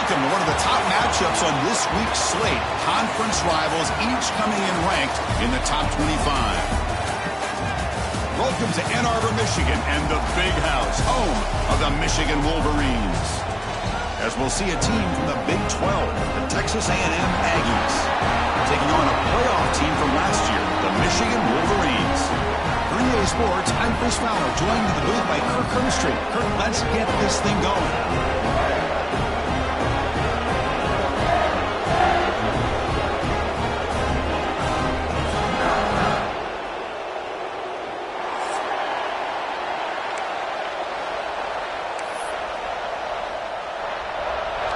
welcome to one of the top matchups on this week's slate. Conference rivals, each coming in ranked in the top 25. Welcome to Ann Arbor, Michigan, and the Big House, home of the Michigan Wolverines. As we'll see a team from the Big 12, the Texas A&M Aggies, taking on a playoff team from last year, the Michigan Wolverines. For EA Sports, I'm Chris Fowler, joined in the booth by Kirk Herbstreit. Kirk, let's get this thing going.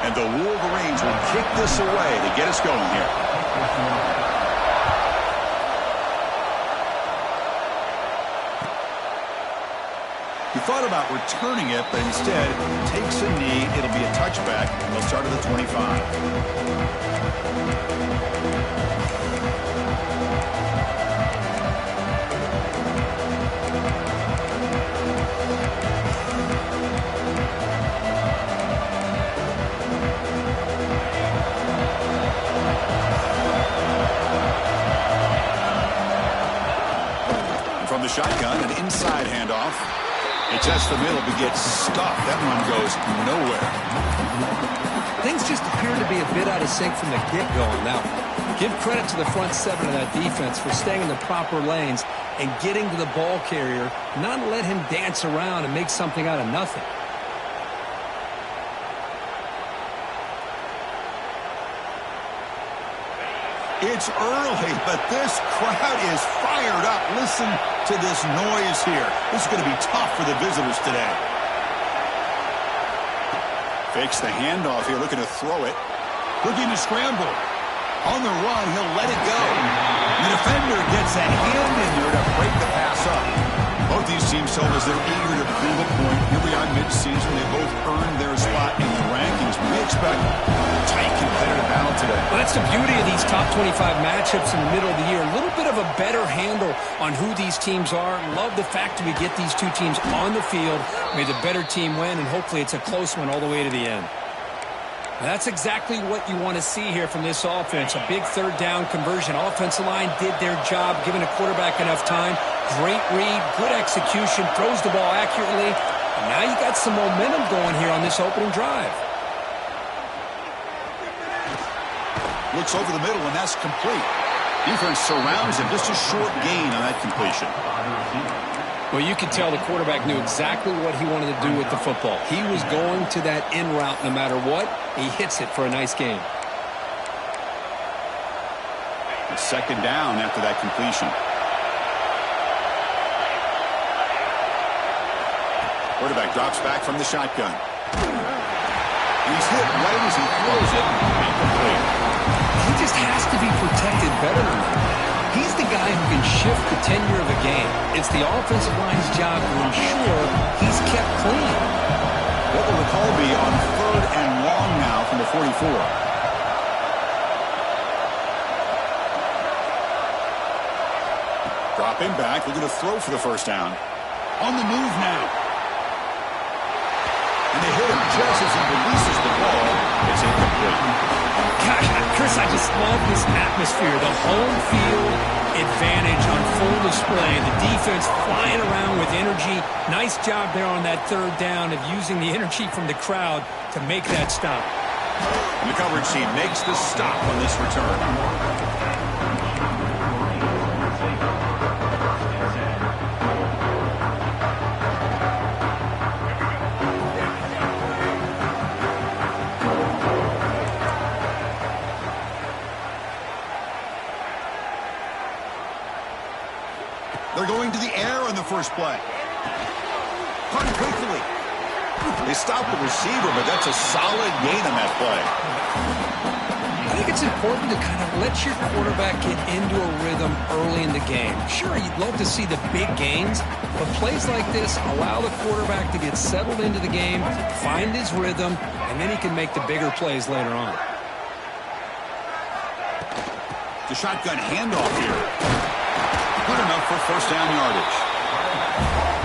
And the Wolverines will kick this away to get us going here. He thought about returning it, but instead takes a knee. It'll be a touchback. They'll start at the 25. From the shotgun, an inside handoff. It tests the middle, but gets stuffed. That one goes nowhere. Things just appear to be a bit out of sync from the get-go. Now, give credit to the front seven of that defense for staying in the proper lanes and getting to the ball carrier, not let him dance around and make something out of nothing. It's early, but this crowd is fired up. Listen to this noise here. This is going to be tough for the visitors today. Fakes the handoff here, looking to throw it. Looking to scramble. On the run, he'll let it go. The defender gets a hand in there to break the pass up. Both these teams told us they're eager to prove a point. Here we are mid-season. They both earned their spot in the rankings. We expect a tight, competitive battle today. Well, that's the beauty of these top 25 matchups in the middle of the year. A little bit of a better handle on who these teams are. Love the fact that we get these two teams on the field. May the better team win, and hopefully it's a close one all the way to the end. That's exactly what you want to see here from this offense. A big third down conversion. Offensive line did their job, giving a quarterback enough time. Great read, good execution, throws the ball accurately. And now you got some momentum going here on this opening drive. Looks over the middle, and that's complete. Defense surrounds him. Just a short gain on that completion. Well, you could tell the quarterback knew exactly what he wanted to do with the football. He was going to that in route no matter what. He hits it for a nice gain. A second down after that completion. Quarterback drops back from the shotgun. He's hit right as he throws it. Incomplete. He just has to be protected better than that. He's the guy who can shift the tenure of a game. It's the offensive line's job to ensure he's kept clean. What will the call be on 3rd and long now from the 44? Dropping back, looking to throw for the first down. On the move now. And they hit him just as he releases the ball. It's incomplete. Gosh, Chris, I just love this atmosphere. The home field advantage on full display. The defense flying around with energy. Nice job there on that third down of using the energy from the crowd to make that stop. And the coverage team makes the stop on this return. They're going to the air on the first play. Punt quickly. They stop the receiver, but that's a solid gain on that play. I think it's important to kind of let your quarterback get into a rhythm early in the game. Sure, you'd love to see the big gains, but plays like this allow the quarterback to get settled into the game, find his rhythm, and then he can make the bigger plays later on. The shotgun handoff here. Good enough for first down yardage.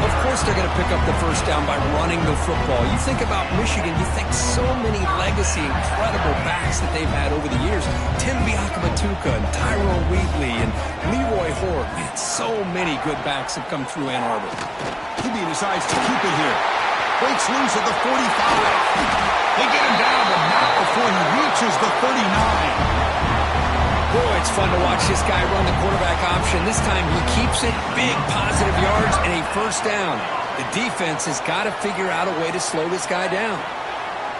Of course they're going to pick up the first down by running the football. You think about Michigan, you think so many legacy, incredible backs that they've had over the years. Tim Biakabatuka and Tyrone Wheatley and Leroy Horde. Man, so many good backs have come through Ann Arbor. Kubi decides to keep it here. Breaks loose at the 45. They get him down, but not before he reaches the 39. Boy, it's fun to watch this guy run the quarterback option. This time he keeps it, big positive yards, and a first down. The defense has got to figure out a way to slow this guy down.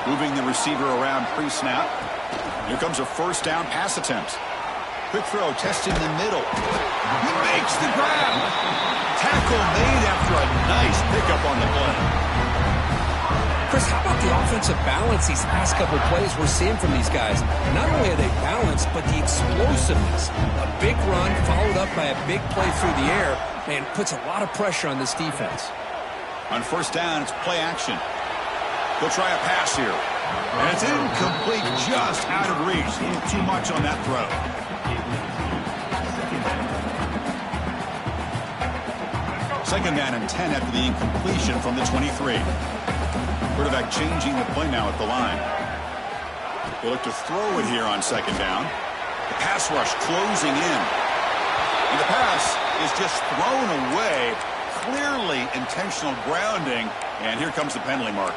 Moving the receiver around pre-snap. Here comes a first down pass attempt. Quick throw, testing the middle. He makes the grab. Tackle made after a nice pickup on the play. Chris, how about the offensive balance these last couple plays we're seeing from these guys? Not only are they balanced, but the explosiveness. A big run followed up by a big play through the air, man, puts a lot of pressure on this defense. On first down, it's play action. He'll try a pass here. And it's incomplete, just out of reach. A little too much on that throw. Second down and 10 after the incompletion from the 23. Quarterback changing the play now at the line. They look to throw it here on second down. The pass rush closing in. And the pass is just thrown away. Clearly intentional grounding. And here comes the penalty marker.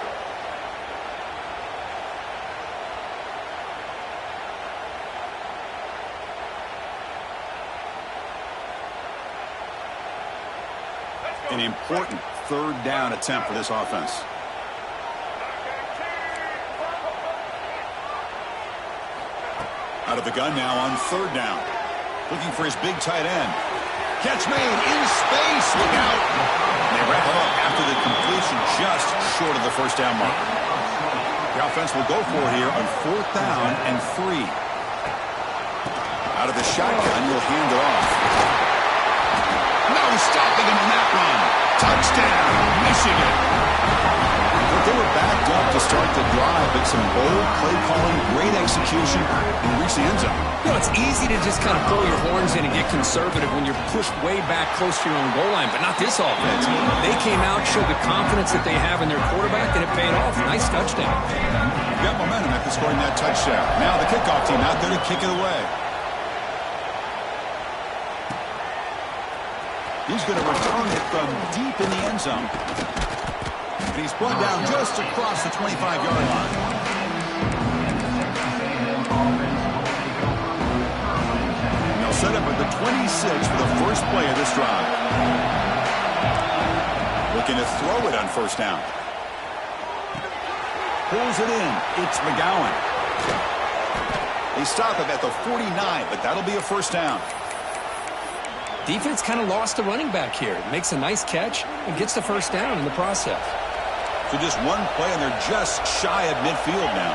An important third down attempt for this offense. Out of the gun now on third down. Looking for his big tight end. Catch made in space. Look out. And they wrap it up after the completion just short of the first down mark. The offense will go for it here on fourth down and 3. Out of the shotgun, you'll hand it off. No stopping him on that run. Touchdown, Michigan. But they were backed up to start the drive, but some bold play calling, great execution, and reach the end zone. You know, it's easy to just kind of pull your horns in and get conservative when you're pushed way back close to your own goal line, but not this offense. They came out, showed the confidence that they have in their quarterback, and it paid off. Nice touchdown. Got momentum after scoring that touchdown. Now the kickoff team out there to kick it away. He's going to return it from deep in the end zone. And he's brought down just across the 25-yard line. They'll set up at the 26 for the first play of this drive. Looking to throw it on first down. Pulls it in. It's McGowan. They stop him at the 49, but that'll be a first down. Defense kind of lost the running back here. Makes a nice catch and gets the first down in the process. So just one play, and they're just shy of midfield now.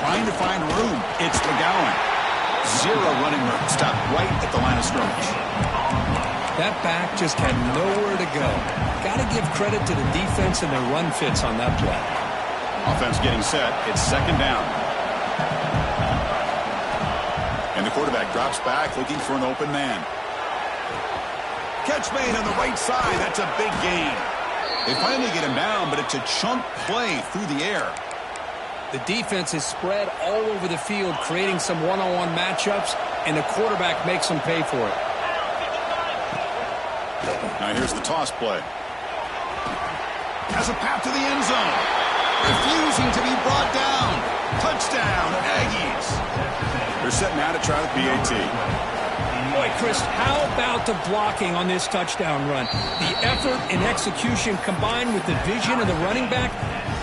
Trying to find room. It's McGowan. Zero running room. Stopped right at the line of scrimmage. That back just had nowhere to go. Got to give credit to the defense and their run fits on that play. Offense getting set. It's second down. And the quarterback drops back looking for an open man. Catch made on the right side. That's a big gain. They finally get him down, but it's a chunk play through the air. The defense is spread all over the field, creating some one-on-one matchups, and the quarterback makes them pay for it. Now here's the toss play. Has a path to the end zone. Refusing to be brought down. Touchdown, Aggies. They're set now to try the PAT. Boy, Chris, how about the blocking on this touchdown run? The effort and execution combined with the vision of the running back,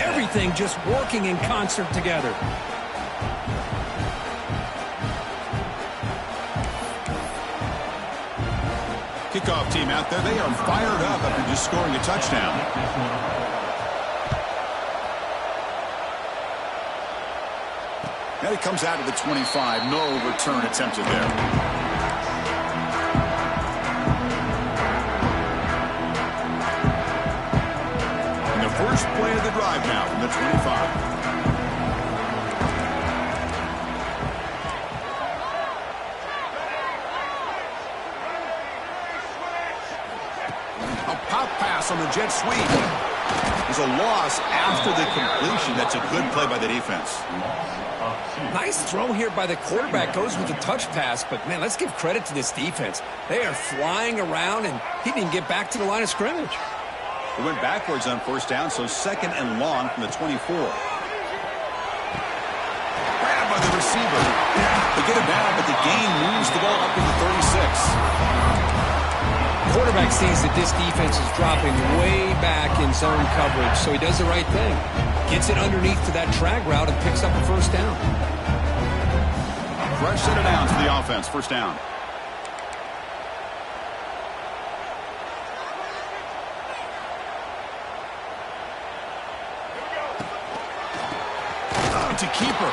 everything just working in concert together. Kickoff team out there, they are fired up after just scoring a touchdown. Now he comes out to the 25. No return attempted there. First play of the drive now from the 25. A pop pass jet sweep. There's a loss after the completion. That's a good play by the defense. Nice throw here by the quarterback. Goes with the touch pass, but, man, let's give credit to this defense. They are flying around, and he didn't get back to the line of scrimmage. They went backwards on first down, so 2nd and long from the 24. Grabbed by the receiver. They get it down, but the gain moves the ball up to the 36. Quarterback sees that this defense is dropping way back in zone coverage, so he does the right thing. Gets it underneath to that drag route and picks up a first down. Fresh set of downs for the offense. First down. To keeper.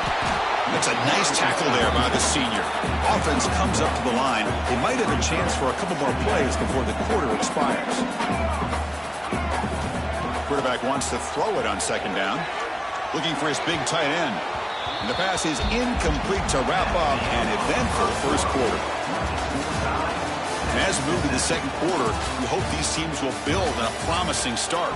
That's a nice tackle there by the senior. Offense comes up to the line. They might have a chance for a couple more plays before the quarter expires. Quarterback wants to throw it on 2nd down. Looking for his big tight end. And the pass is incomplete to wrap up an eventful first quarter. And as we move to the 2nd quarter, we hope these teams will build on a promising start.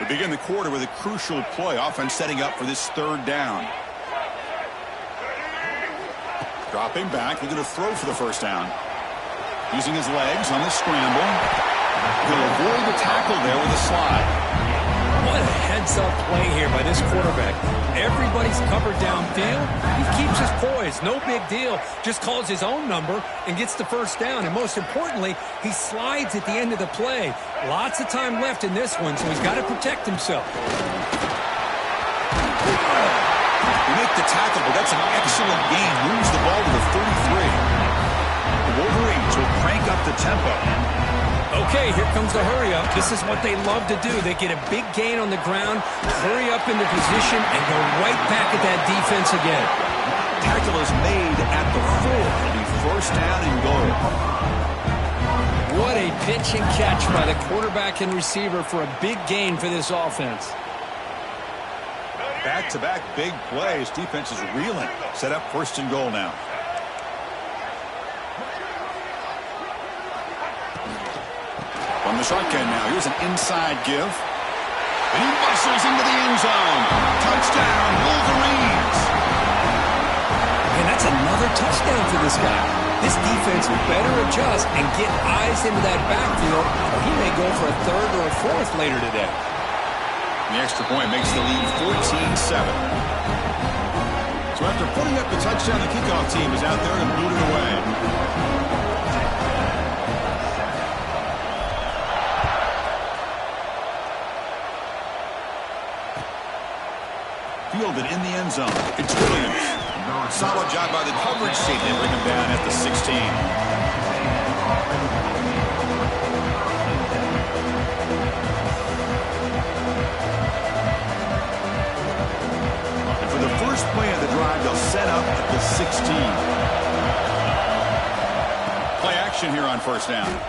We begin the quarter with a crucial play. Offense setting up for this 3rd down. Dropping back, looking to throw for the first down. Using his legs on the scramble. He'll avoid the tackle there with a slide. What a heads-up play here by this quarterback. Everybody's covered downfield. He keeps his poise. No big deal. Just calls his own number and gets the first down. And most importantly, he slides at the end of the play. Lots of time left in this one, so he's got to protect himself. We make the tackle, but that's an excellent gain. Moves the ball to the 33. The Wolverines will crank up the tempo. Okay, here comes the hurry up. This is what they love to do. They get a big gain on the ground, hurry up into position, and go right back at that defense again. Tackle is made at the 4. It'll be first down and goal. What a pitch and catch by the quarterback and receiver for a big gain for this offense. Back-to-back big plays. Defense is reeling. Set up 1st and goal now. From the shotgun now. Here's an inside give. And he muscles into the end zone. Touchdown, Wolverines. And that's another touchdown for this guy. This defense better adjust and get eyes into that backfield, or he may go for a 3rd or a 4th later today. The extra point makes the lead 14-7. So after putting up the touchdown, the kickoff team is out there and boot it away. Fielded in the end zone. It's Williams. Solid job by the coverage team. They bring him down at the 16. And for the first play of the drive, they'll set up at the 16. Play action here on first down.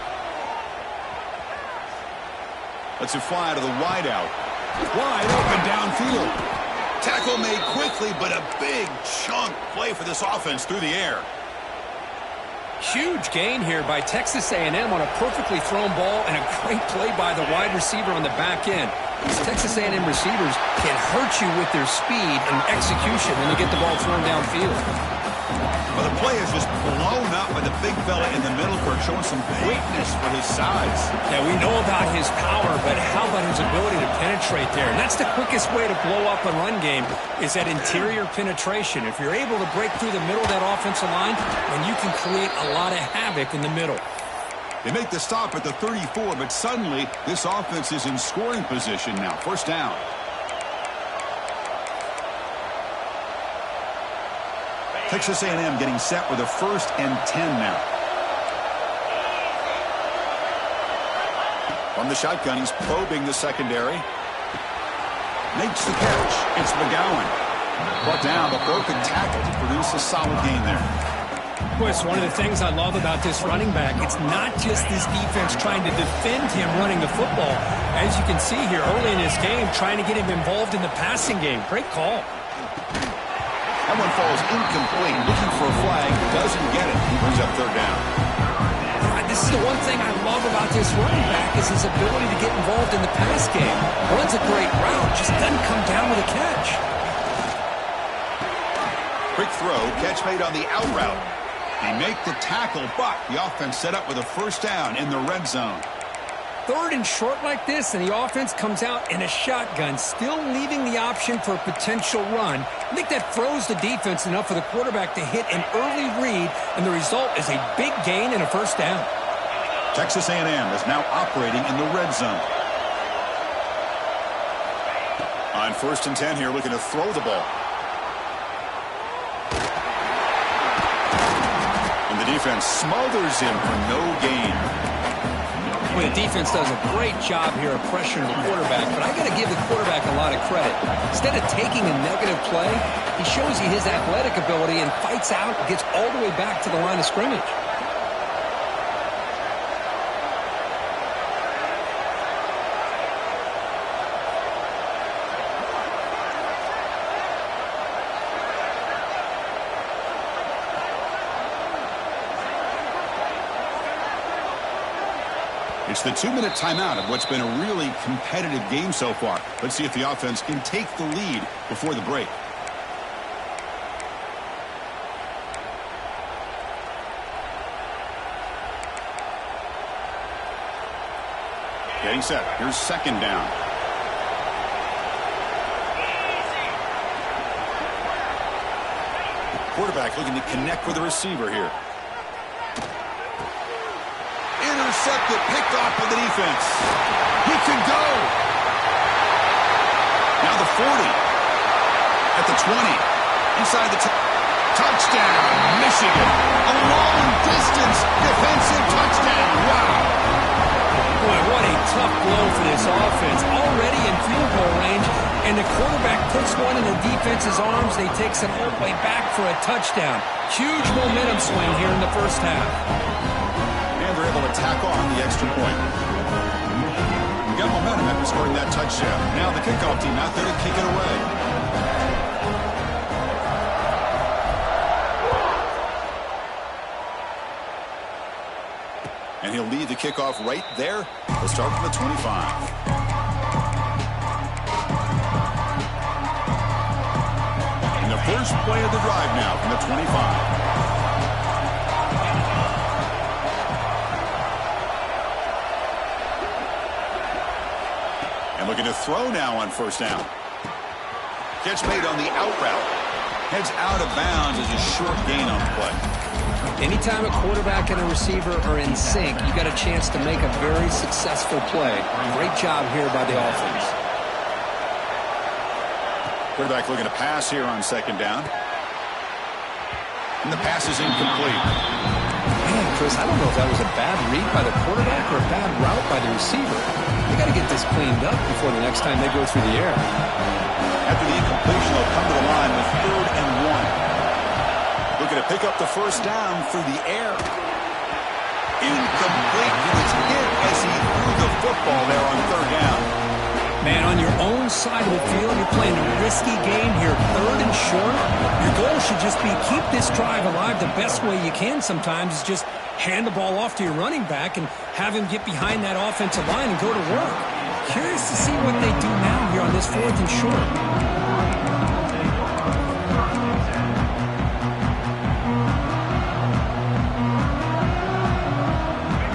Lets it fly to the wideout. Wide open downfield. Tackle made quickly, but a big chunk play for this offense through the air. Huge gain here by Texas A&M on a perfectly thrown ball and a great play by the wide receiver on the back end. These Texas A&M receivers can hurt you with their speed and execution when they get the ball thrown downfield. Well, the play is just blown up by the big fella in the middle, Kirk, showing some quickness for his size. Yeah, we know about his power, but how about his ability to penetrate there? And that's the quickest way to blow up a run game is that interior penetration. If you're able to break through the middle of that offensive line, then you can create a lot of havoc in the middle. They make the stop at the 34, but suddenly this offense is in scoring position now. First down. Texas A&M getting set with a 1st and 10 now. From the shotgun, he's probing the secondary. Makes the catch. It's McGowan. Brought down, but broken tackle to produce a solid gain there. Boy, it's one of the things I love about this running back. It's not just this defense trying to defend him running the football. As you can see here early in this game, trying to get him involved in the passing game. Great call. That one falls incomplete. Looking for a flag. Doesn't get it. He brings up third down. This is the one thing I love about this running back is his ability to get involved in the pass game. Runs a great route, just doesn't come down with a catch. Quick throw. Catch made on the out route. They make the tackle, but the offense set up with a first down in the red zone. Third and short like this, and the offense comes out in a shotgun, still leaving the option for a potential run. I think that throws the defense enough for the quarterback to hit an early read, and the result is a big gain and a first down. Texas A&M is now operating in the red zone. On 1st and 10 here, looking to throw the ball. And the defense smothers him for no gain. Well, the defense does a great job here of pressuring the quarterback, but I got to give the quarterback a lot of credit. Instead of taking a negative play, he shows you his athletic ability and fights out and gets all the way back to the line of scrimmage. It's the 2-minute timeout of what's been a really competitive game so far. Let's see if the offense can take the lead before the break. Getting set. Here's 2nd down. Quarterback looking to connect with the receiver here. Intercepted, picked off by the defense. He can go. Now the 40. At the 20. Inside the touchdown, Michigan. A long-distance defensive touchdown. Wow. Boy, what a tough blow for this offense. Already in field goal range, and the quarterback puts one in the defense's arms. They takes it all the way back for a touchdown. Huge momentum swing here in the first half. They're able to tack on the extra point. We got momentum after scoring that touchdown. Now the kickoff team out there to kick it away. And he'll lead the kickoff right there. We'll start from the 25. And the first play of the drive now from the 25. Looking to throw now on 1st down. Catch made on the out route. Heads out of bounds as a short gain on the play. Anytime a quarterback and a receiver are in sync, you got a chance to make a very successful play. Great job here by the offense. Quarterback looking to pass here on 2nd down. And the pass is incomplete. Man, Chris, I don't know if that was a bad read by the quarterback or a bad route by the receiver. They got to get this cleaned up before the next time they go through the air. After the incompletion, they'll come to the line with 3rd and 1. Looking to pick up the first down through the air. Incomplete. He was hit as he threw the football there on 3rd down. Man, on your own side of the field, you're playing a risky game here, 3rd and short. Your goal should just be keep this drive alive the best way you can sometimes is just hand the ball off to your running back and have him get behind that offensive line and go to work. Curious to see what they do now here on this 4th and short.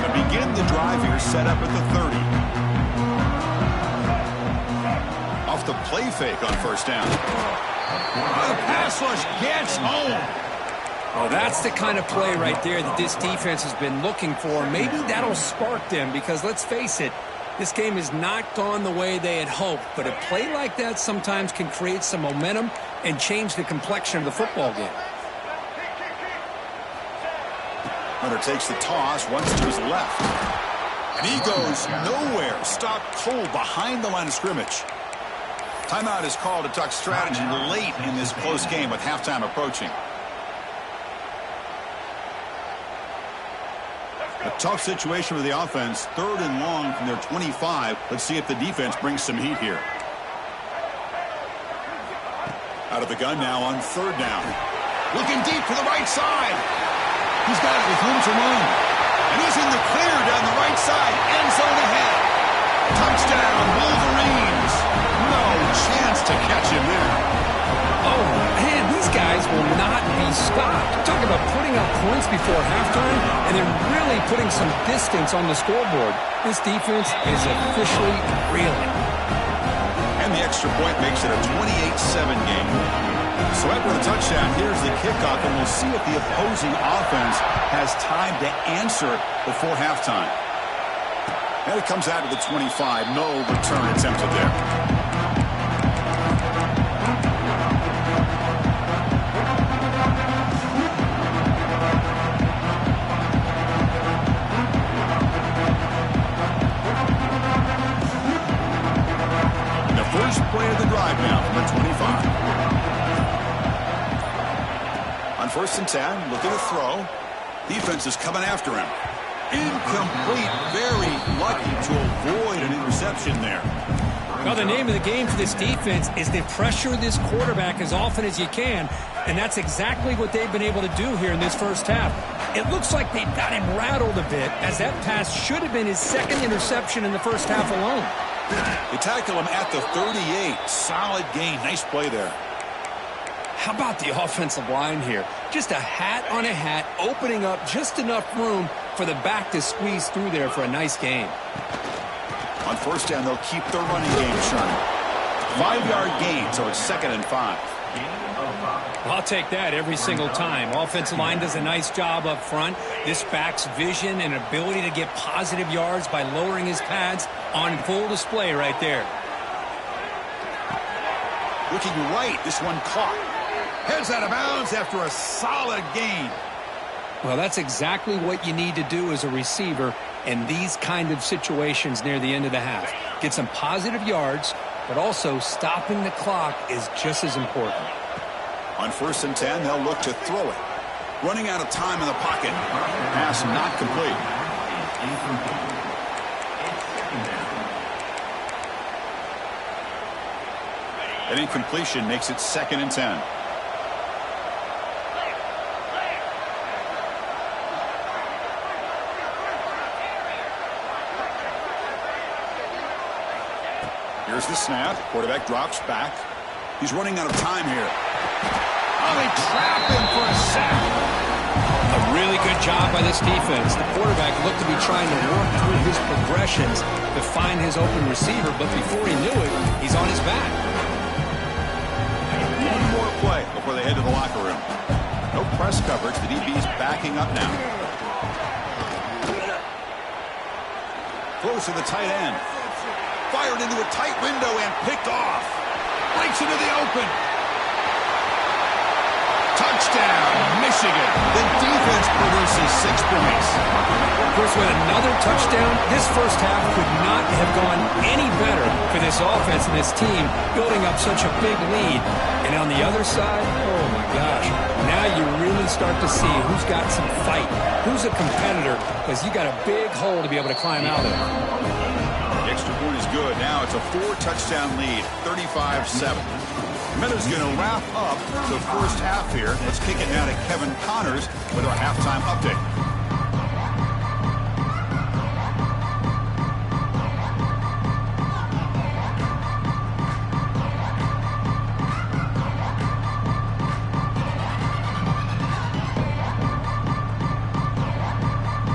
To begin the drive here, set up at the 30. Off the play fake on 1st down. The pass rush gets home. Oh, that's the kind of play right there that this defense has been looking for. Maybe that'll spark them because, let's face it, this game has not gone the way they had hoped. But a play like that sometimes can create some momentum and change the complexion of the football game. Hunter takes the toss, runs to his left. And he goes nowhere. Stopped cold behind the line of scrimmage. Timeout is called to talk strategy late in this close game with halftime approaching. A tough situation for the offense. 3rd and long from their 25. Let's see if the defense brings some heat here. Out of the gun now on 3rd down. Looking deep to the right side. He's got it with room to run. And he's in the clear down the right side. End zone ahead. Touchdown, Wolverines. No chance to catch him there. Oh, man, these guys will not be stopped. Talk about putting up points before halftime and then really putting some distance on the scoreboard. This defense is officially reeling. And the extra point makes it a 28-7 game. So after the touchdown, here's the kickoff, and we'll see if the opposing offense has time to answer before halftime. And it comes out to the 25. No return attempted there. First play of the drive now from the 25. On 1st and 10, looking to throw. Defense is coming after him. Incomplete. Very lucky to avoid an interception there. Well, the name of the game for this defense is to pressure this quarterback as often as you can, and that's exactly what they've been able to do here in this first half. It looks like they've got him rattled a bit, as that pass should have been his 2nd interception in the first half alone. They tackle him at the 38. Solid gain. Nice play there. How about the offensive line here? Just a hat on a hat, opening up just enough room for the back to squeeze through there for a nice gain. On 1st down, they'll keep their running game churning. 5-yard gain, so it's 2nd and 5. I'll take that every single time. Offensive line does a nice job up front. This back's vision and ability to get positive yards by lowering his pads on full display right there. Looking right, this one caught. Heads out of bounds after a solid gain. Well, that's exactly what you need to do as a receiver in these kind of situations near the end of the half. Get some positive yards, but also stopping the clock is just as important. On 1st and 10, they'll look to throw it. Running out of time in the pocket. Pass not complete. An incompletion makes it 2nd and 10. Here's the snap. Quarterback drops back. He's running out of time here. Oh, they trap him for a sack. A really good job by this defense. The quarterback looked to be trying to work through his progressions to find his open receiver, but before he knew it, he's on his back. One more play before they head to the locker room. No press coverage. The DB's backing up now. Throws to the tight end. Fired into a tight window and picked off. Breaks into the open. Touchdown, Michigan. The defense produces 6 points. Of course, with another touchdown, this first half could not have gone any better for this offense and this team, building up such a big lead. And on the other side, oh my gosh, now you really start to see who's got some fight, who's a competitor, because you got a big hole to be able to climb out of. The extra point is good. Now it's a 4-touchdown lead, 35-7. Miller's going to wrap up the first half here. Let's kick it now to Kevin Connors with our halftime update.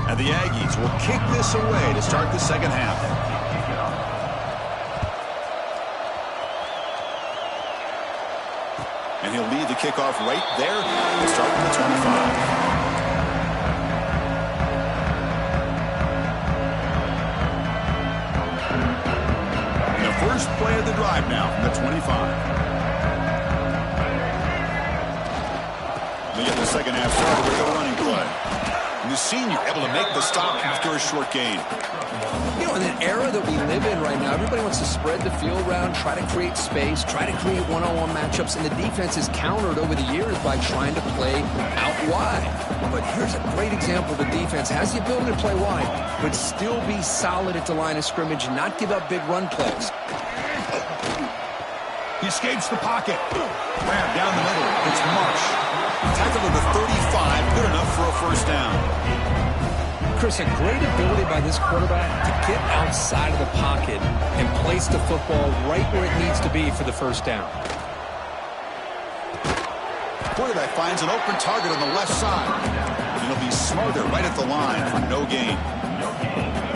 And the Aggies will kick this away to start the second half. And he'll lead the kickoff right there and start from the 25. And the first play of the drive now from the 25. They get the second half started with a running play. And the senior, able to make the stop after a short gain. You know, in an era that we live in right now, everybody wants to spread the field around, try to create space, try to create one-on-one matchups, and the defense is countered over the years by trying to play out wide. But here's a great example. The defense has the ability to play wide, but still be solid at the line of scrimmage and not give up big run plays. He escapes the pocket. Grab down the middle. It's Marsh. Tackle to the 35. Good enough for a first down. Chris, a great ability by this quarterback to get outside of the pocket and place the football right where it needs to be for the first down. Quarterback finds an open target on the left side. And he'll be smothered right at the line for no gain.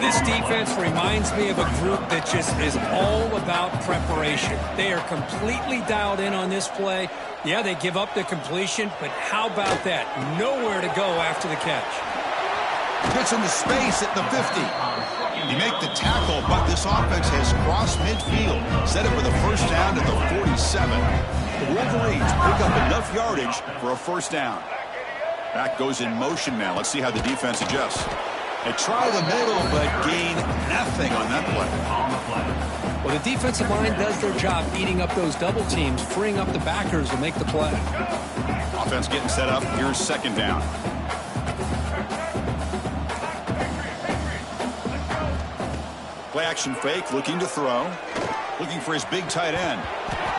This defense reminds me of a group that just is all about preparation. They are completely dialed in on this play. Yeah, they give up the completion, but how about that? Nowhere to go after the catch. Gets into space at the 50. He make the tackle, but this offense has crossed midfield. Set it for the first down at the 47. The Wolverines pick up enough yardage for a first down. Back goes in motion now. Let's see how the defense adjusts. They try the middle, but gain nothing on that play. Well, the defensive line does their job eating up those double teams, freeing up the backers to make the play. Offense getting set up. Here's second down. Play action fake, looking to throw. Looking for his big tight end.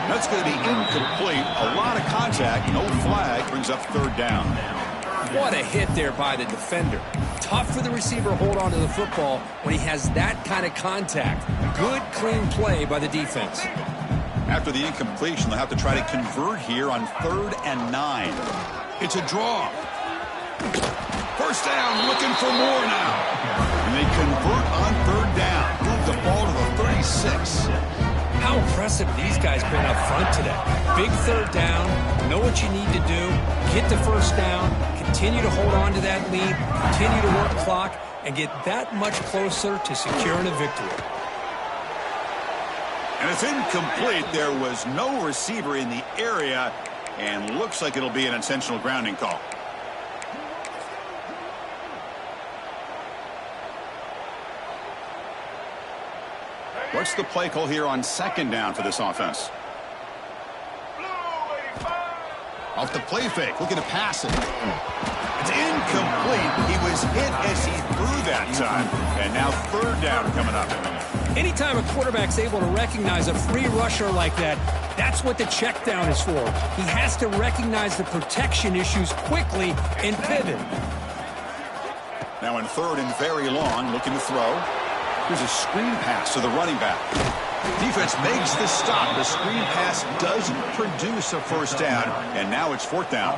That's going to be incomplete. A lot of contact, no flag, brings up third down. What a hit there by the defender. Tough for the receiver to hold on to the football when he has that kind of contact. Good, clean play by the defense. After the incompletion, they'll have to try to convert here on 3rd and 9. It's a draw. First down, looking for more now. And they convert on 3rd down. Move the ball to the 36. How impressive these guys been up front today. Big 3rd down, know what you need to do, get the first down, continue to hold on to that lead, continue to work clock, and get that much closer to securing a victory. And it's incomplete. There was no receiver in the area, and looks like it'll be an intentional grounding call. What's the play call here on 2nd down for this offense? Off the play fake, looking to pass it. It's incomplete. He was hit as he threw that time. And now 3rd down coming up. Anytime a quarterback's able to recognize a free rusher like that, that's what the check down is for. He has to recognize the protection issues quickly and pivot. Now in 3rd and very long, looking to throw. Here's a screen pass to the running back. Defense makes the stop. The screen pass doesn't produce a first down, and now it's 4th down.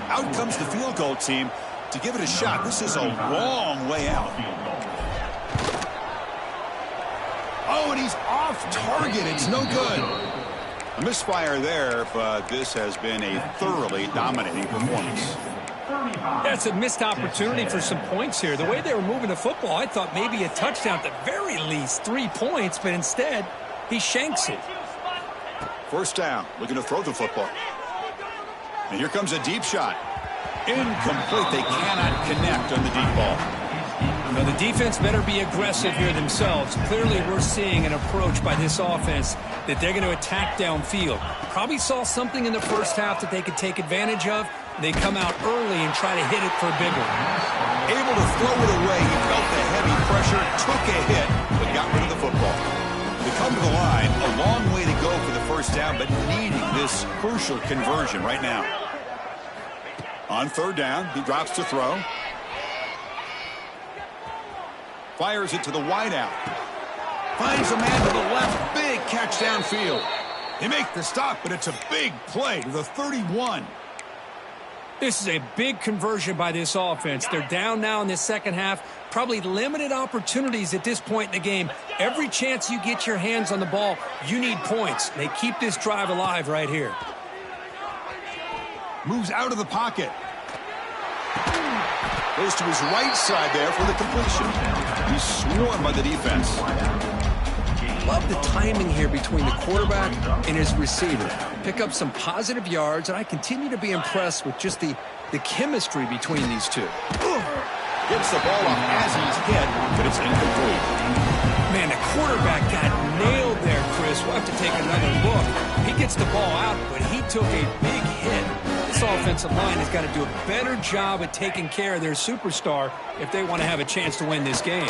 Out comes the field goal team to give it a shot. This is a long way out. Oh, and he's off target. It's no good. A misfire there, but this has been a thoroughly dominating performance. That's a missed opportunity for some points here. The way they were moving the football, I thought maybe a touchdown at the very least, 3 points, but instead, he shanks it. First down, looking to throw the football. And here comes a deep shot. Incomplete. They cannot connect on the deep ball. Now, the defense better be aggressive here themselves. Clearly, we're seeing an approach by this offense that they're going to attack downfield. Probably saw something in the first half that they could take advantage of. They come out early and try to hit it for a big one. Able to throw it away. He felt the heavy pressure, took a hit, but got rid of the football. They come to the line, a long way to go for the first down, but needing this crucial conversion right now. On 3rd down, he drops to throw. Fires it to the wideout. Finds a man to the left. Big catch downfield. They make the stop, but it's a big play to the 31. This is a big conversion by this offense. They're down now in the second half. Probably limited opportunities at this point in the game. Every chance you get your hands on the ball, you need points. They keep this drive alive right here. Moves out of the pocket. Goes to his right side there for the completion. He's swarmed by the defense. Love the timing here between the quarterback and his receiver. Pick up some positive yards, and I continue to be impressed with just the the chemistry between these two. Gets the ball up as he's hit, but it's incomplete. Man, the quarterback got nailed there, Chris. We'll have to take another look. He gets the ball out, but he took a big hit. This offensive line has got to do a better job at taking care of their superstar if they want to have a chance to win this game.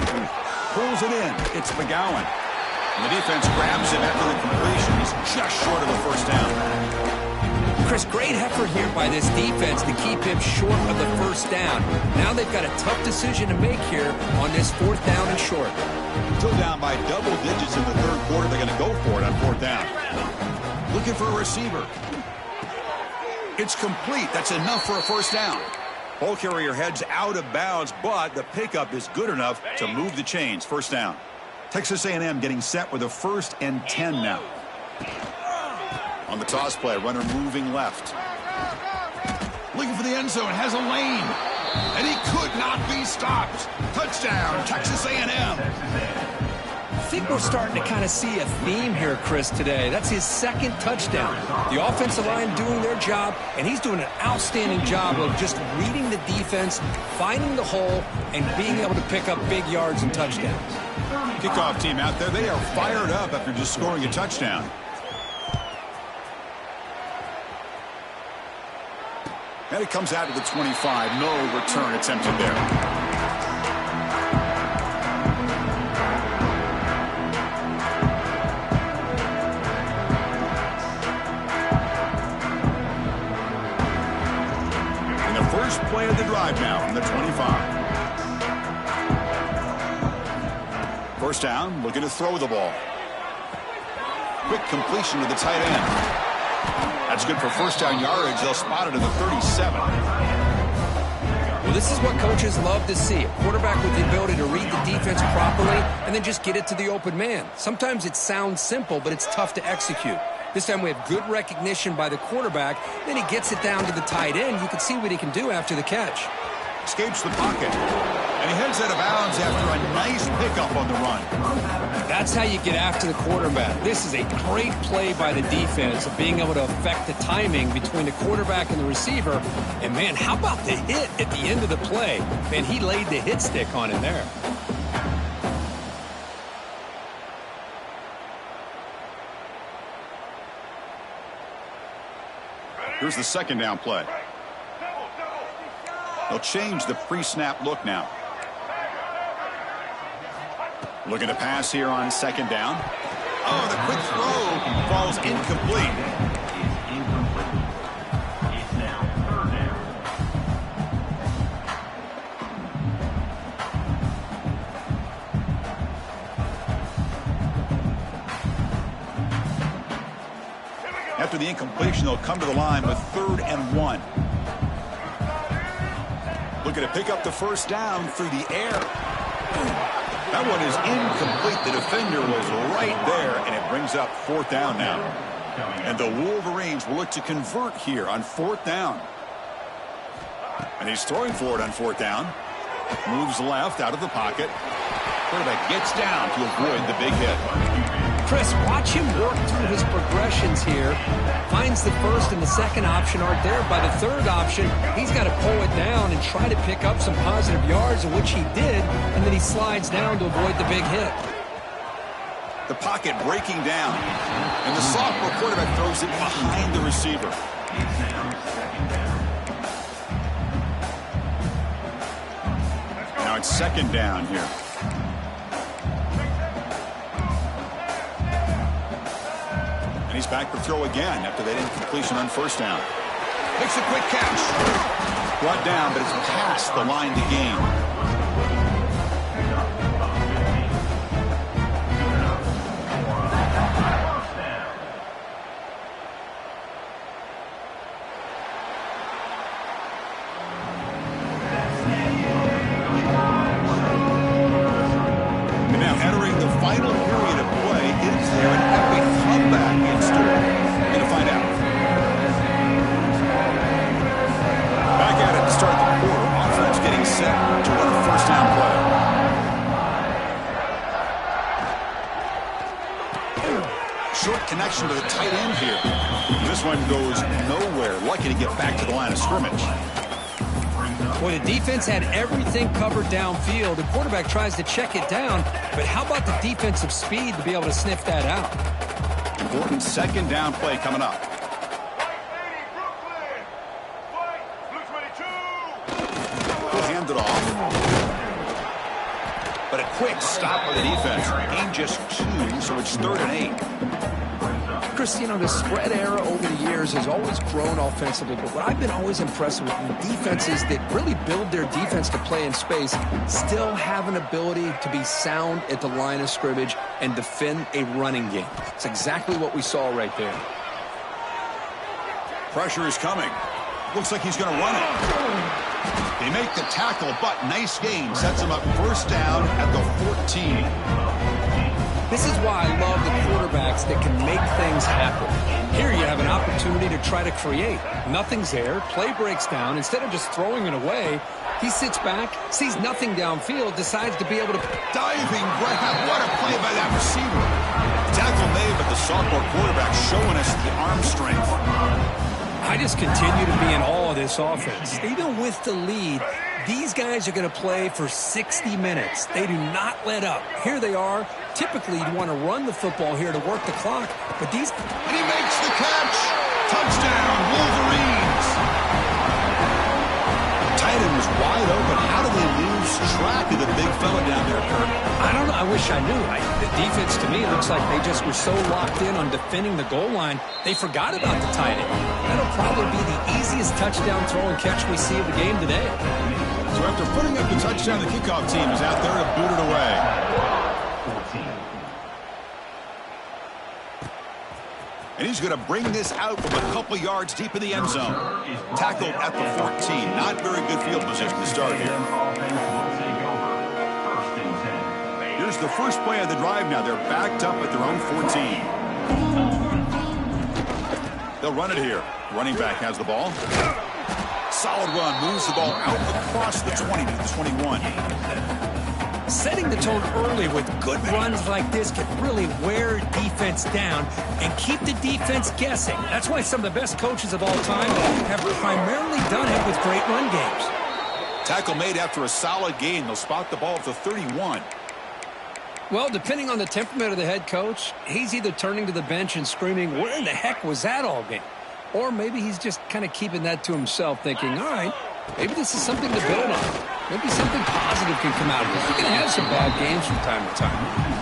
Pulls it in. It's McGowan. And the defense grabs him after the completion. He's just short of a first down. Chris, great effort here by this defense to keep him short of the first down. Now they've got a tough decision to make here on this 4th down and short. Still down by double digits in the 3rd quarter. They're going to go for it on 4th down. Looking for a receiver. It's complete. That's enough for a first down. Ball carrier heads out of bounds, but the pickup is good enough to move the chains. First down. Texas A&M getting set with a 1st and 10 now. On the toss play, runner moving left. Looking for the end zone, has a lane. And he could not be stopped. Touchdown, Texas A&M. I think we're starting to kind of see a theme here, Chris, today. That's his 2nd touchdown. The offensive line doing their job, and he's doing an outstanding job of just reading the defense, finding the hole, and being able to pick up big yards and touchdowns. Kickoff team out there, they are fired up after just scoring a touchdown. And it comes out to the 25. No return attempted there. First play of the drive now from the 25. First down, looking to throw the ball. Quick completion to the tight end. That's good for first down yardage. They'll spot it at the 37. Well, this is what coaches love to see. A quarterback with the ability to read the defense properly and then just get it to the open man. Sometimes it sounds simple, but it's tough to execute. This time we have good recognition by the quarterback. Then he gets it down to the tight end. You can see what he can do after the catch. Escapes the pocket. And he heads out of bounds after a nice pickup on the run. That's how you get after the quarterback. This is a great play by the defense of being able to affect the timing between the quarterback and the receiver. And, man, how about the hit at the end of the play? Man, he laid the hit stick on him there. Here's the second down play. They'll change the pre-snap look now. Looking to pass here on second down. Oh, the quick throw falls incomplete. It's now 3rd down. After the incompletion, they'll come to the line with 3rd and 1. Looking to pick up the first down through the air. That one is incomplete. The defender was right there, and it brings up 4th down now. And the Wolverines will look to convert here on 4th down. And he's throwing for it on 4th down. Moves left out of the pocket. Quarterback gets down to avoid the big hit. Chris, watch him work through his progressions here. Finds the first and the second option aren't there. By the third option, he's got to pull it down and try to pick up some positive yards, which he did, and then he slides down to avoid the big hit. The pocket breaking down, and the sophomore quarterback throws it behind the receiver. Now it's second down here. And he's back to throw again after that incompletion on first down. Makes a quick catch. Brought down, but it's past the line to gain. And now entering the final period of play, is there an epic comeback in store? We're going to find out. Back at it to start the quarter. Offense getting set to run a first down play. Short connection to the tight end here. This one goes nowhere. Lucky to get back to the line of scrimmage. Boy, the defense had everything covered downfield. The quarterback tries to check it down, but how about the defensive speed to be able to sniff that out? Important second down play coming up. He'll hand it off. But a quick stop by the defense. Gain just 2, so it's 3rd and 8. Chris, you know, the spread era over the years has always grown offensively, but what I've been always impressed with defenses that really build their defense to play in space still have an ability to be sound at the line of scrimmage and defend a running game. It's exactly what we saw right there. Pressure is coming. Looks like he's going to run it. They make the tackle, but nice gain. Sets him up 1st down at the 14. This is why I love the quarterbacks that can make things happen. Here you have an opportunity to try to create. Nothing's there. Play breaks down. Instead of just throwing it away, he sits back, sees nothing downfield, decides to be able to... Diving grab. What a play by that receiver. Tackle made, but the sophomore quarterback showing us the arm strength. I just continue to be in awe of this offense. Even with the lead, these guys are going to play for 60 minutes. They do not let up. Here they are. Typically, you want to run the football here to work the clock, but these... And he makes the catch! Touchdown, Wolverines! Tight end was wide open. How do they lose track of the big fella down there, Kirk? I don't know. I wish I knew. The defense, to me, looks like they just were so locked in on defending the goal line, they forgot about the tight end. That'll probably be the easiest touchdown throw and catch we see of the game today. So after putting up the touchdown, the kickoff team is out there to boot it away. And he's going to bring this out from a couple yards deep in the end zone. Tackled at the 14. Not very good field position to start here. Here's the first play of the drive now. They're backed up at their own 14. They'll run it here. Running back has the ball. Solid run. Moves the ball out across the 20 to the 21. Setting the tone early with good runs like this can really wear defense down and keep the defense guessing. That's why some of the best coaches of all time have primarily done it with great run games. Tackle made after a solid gain. They'll spot the ball at the 31. Well, depending on the temperament of the head coach, he's either turning to the bench and screaming, where in the heck was that all game? Or maybe he's just kind of keeping that to himself, thinking, all right, maybe this is something to build on. Maybe something positive can come out of it. He can have some bad games from time to time.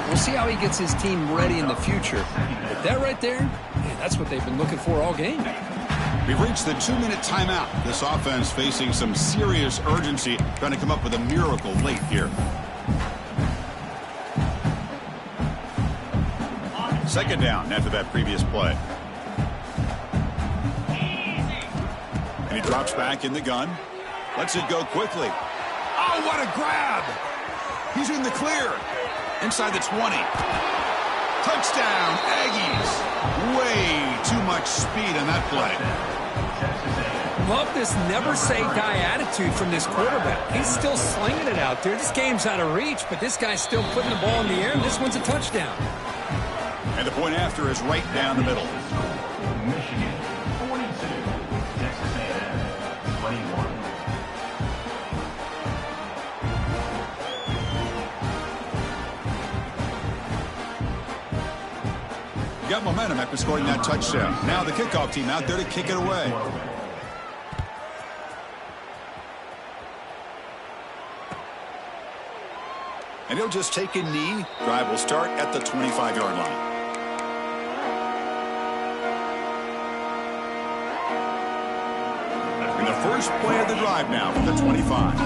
We'll see how he gets his team ready in the future. But that right there, man, that's what they've been looking for all game. We've reached the 2-minute timeout. This offense facing some serious urgency, trying to come up with a miracle late here. Second down after that previous play. And he drops back in the gun. Lets it go quickly. Oh, what a grab! He's in the clear. Inside the 20. Touchdown, Aggies. Way too much speed on that play. Love this never-say-die attitude from this quarterback. He's still slinging it out there. This game's out of reach, but this guy's still putting the ball in the air, and this one's a touchdown. And the point after is right down the middle. Michigan, 42. Texas A&M, 21. Got momentum after scoring that touchdown. Now the kickoff team out there to kick it away. And he'll just take a knee. Drive will start at the 25-yard line. And the first play of the drive now from the 25.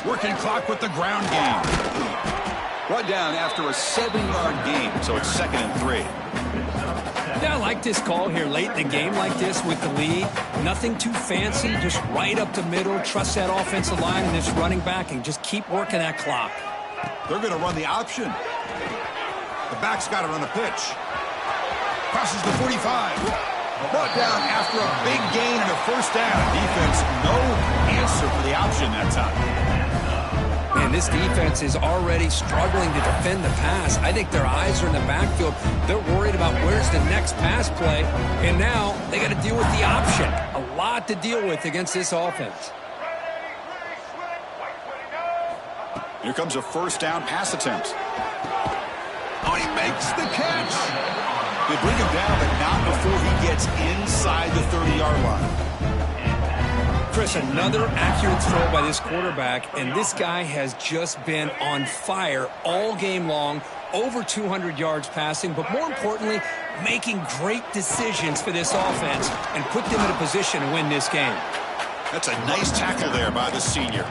Working clock with the ground game. Brought down after a 7-yard gain, so it's 2nd and 3. Yeah, I like this call here late in the game like this with the lead. Nothing too fancy, just right up the middle. Trust that offensive line and this running back and just keep working that clock. They're going to run the option. The back's got to run a pitch. Crosses the 45. Brought down after a big gain and a first down. Defense, no answer for the option that time. Man, this defense is already struggling to defend the pass. I think their eyes are in the backfield. They're worried about where's the next pass play. And now they got to deal with the option. A lot to deal with against this offense. Here comes a first down pass attempt. Oh, he makes the catch. They bring him down, but not before he gets inside the 30-yard line. Chris, another accurate throw by this quarterback, and this guy has just been on fire all game long, over 200 yards passing, but more importantly, making great decisions for this offense and put them in a position to win this game. That's a nice tackle there by the senior.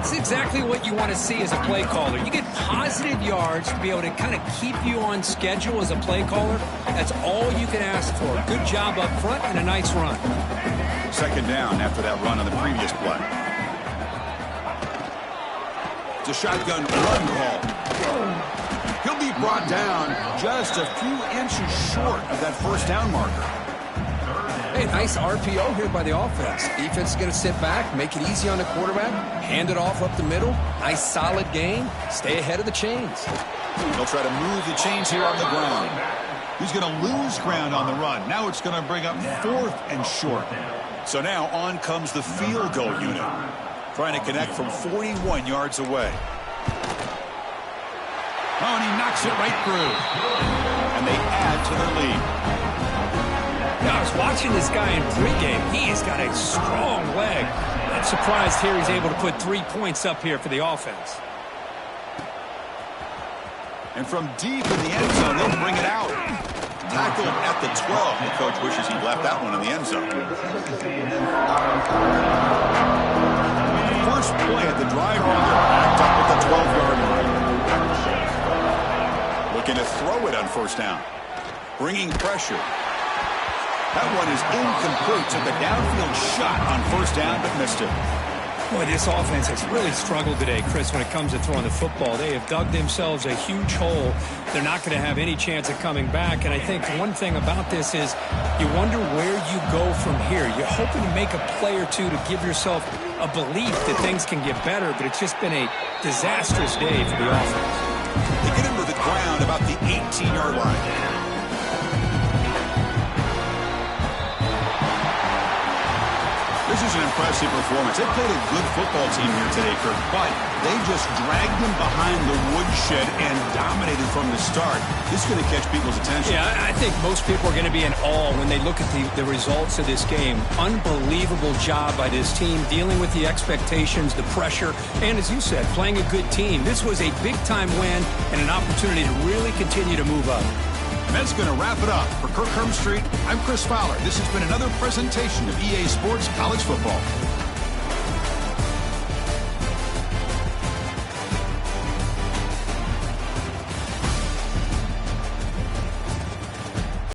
It's exactly what you want to see as a play caller. You get positive yards to be able to kind of keep you on schedule as a play caller. That's all you can ask for. Good job up front and a nice run. Second down after that run on the previous play. It's a shotgun run call. He'll be brought down just a few inches short of that first down marker. Hey, nice RPO here by the offense. Defense is going to sit back, make it easy on the quarterback, hand it off up the middle. Nice solid game. Stay ahead of the chains. They'll try to move the chains here on the ground. He's going to lose ground on the run. Now it's going to bring up 4th and short. So now on comes the field goal unit, trying to connect from 41 yards away. Oh, and he knocks it right through. And they add to their lead. Now, I was watching this guy in pregame. He has got a strong leg. I'm surprised here he's able to put 3 points up here for the offense. And from deep in the end zone, they'll bring it out. Tackled at the 12. The coach wishes he'd left that one in the end zone. The first play at the drive now, they're backed up at the 12-yard line. Looking to throw it on first down. Bringing pressure. That one is incomplete. Took a downfield shot on first down, but missed it. Boy, this offense has really struggled today, Chris, when it comes to throwing the football. They have dug themselves a huge hole. They're not going to have any chance of coming back. And I think one thing about this is you wonder where you go from here. You're hoping to make a play or two to give yourself a belief that things can get better, but it's just been a disastrous day for the offense. They get him to the ground about the 18-yard line. This is an impressive performance. They played a good football team here today, Kirk, but they just dragged them behind the woodshed and dominated from the start. This is going to catch people's attention. Yeah, I think most people are going to be in awe when they look at the results of this game. Unbelievable job by this team, dealing with the expectations, the pressure, and as you said, playing a good team. This was a big-time win and an opportunity to really continue to move up. And that's going to wrap it up. For Kirk Herbstreit, I'm Chris Fowler. This has been another presentation of EA Sports College Football.